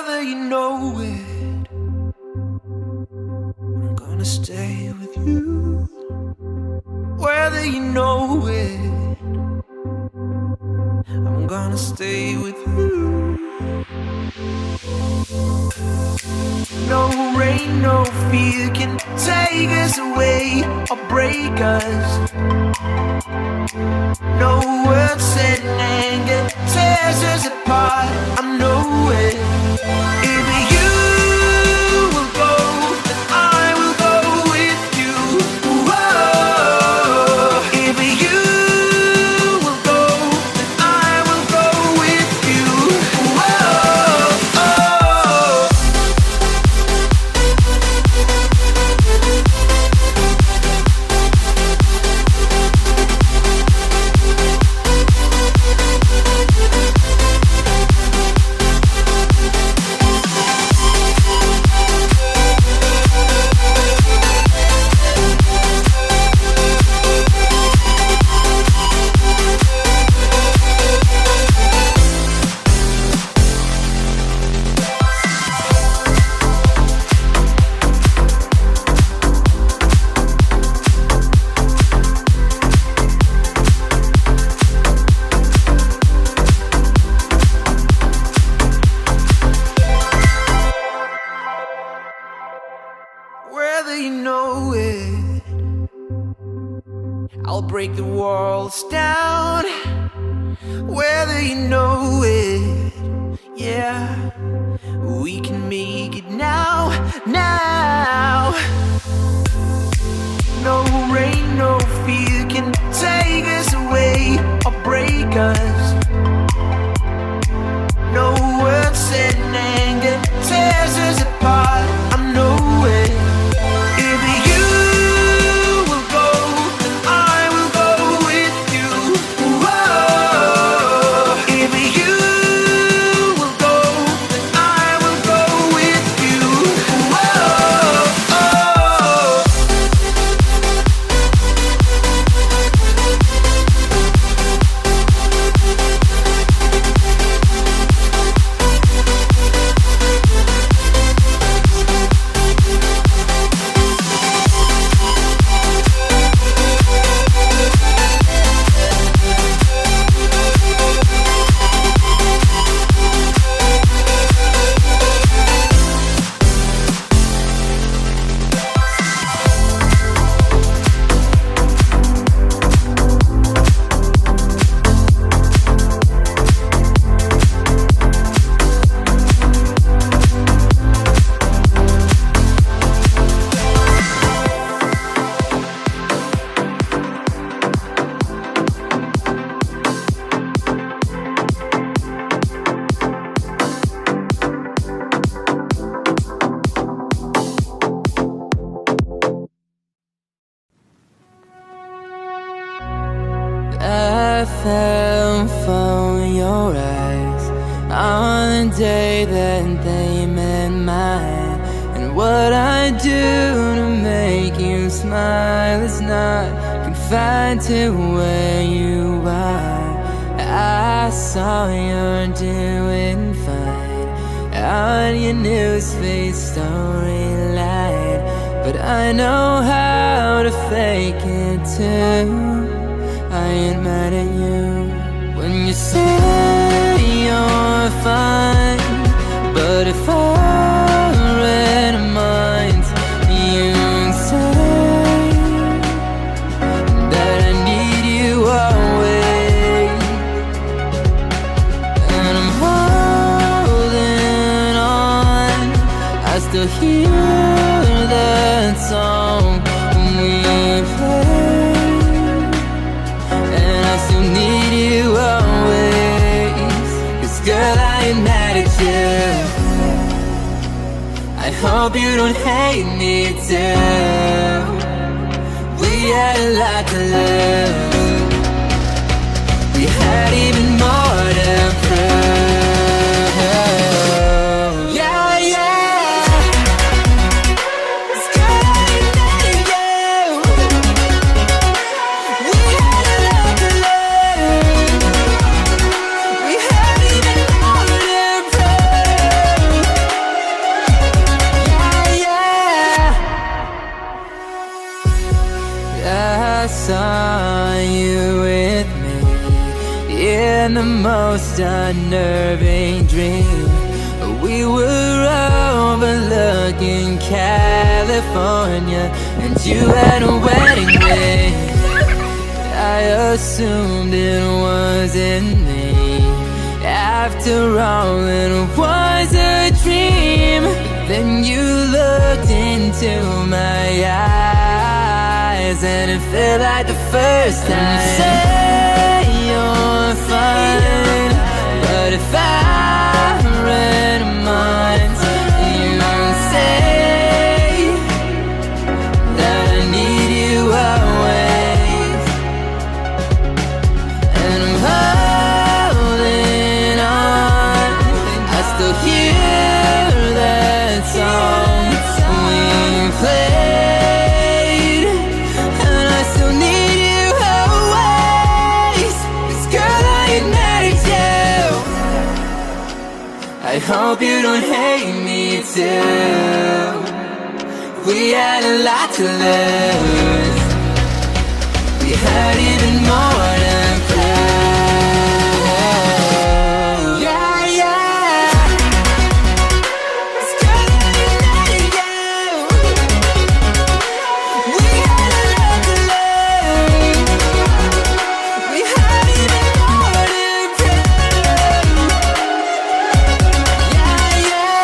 whether you know it, I'm gonna stay with you. Whether you know it, I'm gonna stay with you. No rain, no fear can take us away or break us. No words said in anger tears us apart. I know it. If you will go, then I will go with you. Whoa. If you will go, then I will go with you. Whoa. Whether you know it, I'll break the walls down. Whether you know it, yeah, we can make it now, now. No rain, no fear can take us away or break us. No words said in anger tears us apart. I know it. If you will go, then I will go with you. Whoa. If you will go, then I will go with you. Whoa. I fell from your eyes on the day that they met mine. And what I do to make you smile is not confined to where you are. I saw you're doing fine on your newsfeed storyline, but I know how to fake it too. I ain't mad at you when you say you're fine, but if I read minds, you say that I need you always, and I'm holding on. I still hear that song when we play. Need you always, 'cause girl, I ain't mad at you. I hope you don't hate me too. We had a lot to lose. We had even more to prove. Yeah, yeah. 'Cause girl, I ain't mad at you. We had a lot to lose. We had even more to prove. and the most unnerving dream. We were overlooking California, and you had a wedding ring. I assumed it wasn't me. After all, it was a dream. Then you looked into my eyes, and it felt like the first time. You say you're fine, but if I read minds, you say that I need you always. And I'm holding on, I still hear that song we played, and I still need you always. 'Cause girl, I admit you. I hope you don't hate me too. We had a lot to lose. We had even more than proof. Yeah, yeah. 'Cause girl, I admit you. We had a lot to lose. We had even more than proof. Yeah, yeah.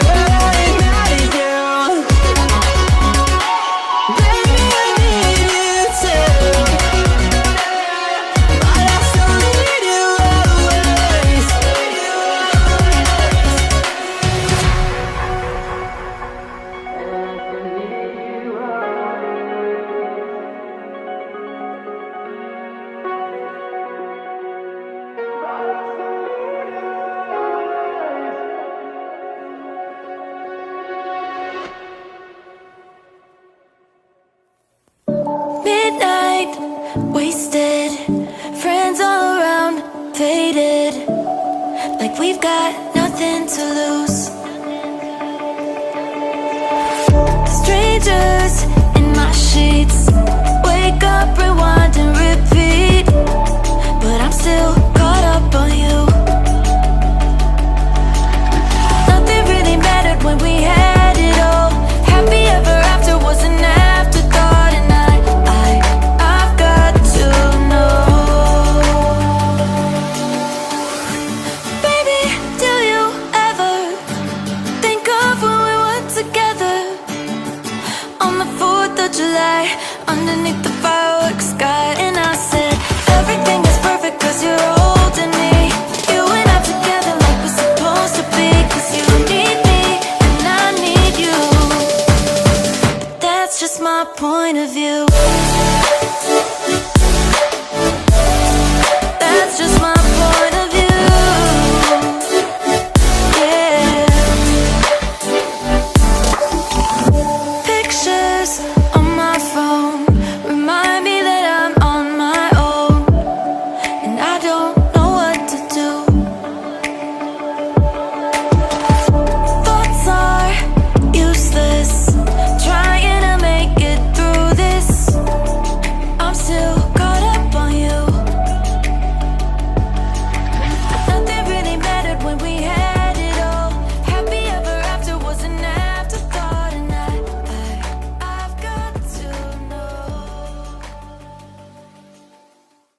Girl, I admit you. Baby, I need you too. But I still need you always. Midnight, wasted, friends all around, faded, like we've got nothing to lose. Strangers in my sheets, wake up, rewind and repeat, but I'm still caught up on you. Nothing really mattered when we had it all. Happy ever after was an afterthought, and I've got to know. Baby, do you ever think of when we were together on the 4th of July, underneath the